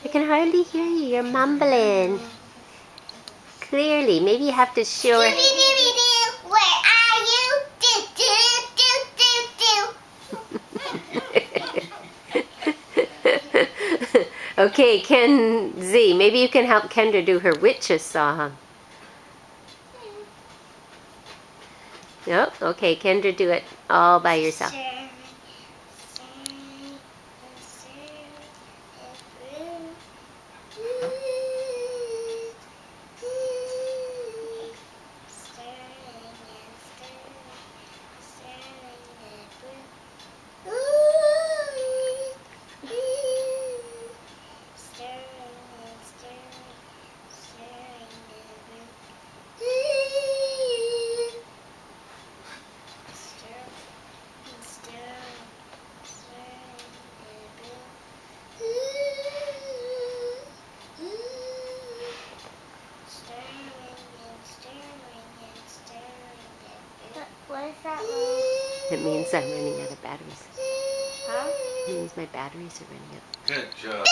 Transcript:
I can hardly hear you. You're mumbling. Clearly. Maybe you have to show her. Where are you? Okay, Kenzie, maybe you can help Kendra do her witches song. Nope. Okay, Kendra, do it all by yourself. What is that mean? It means I'm running out of batteries. Huh? It means my batteries are running out. Good job.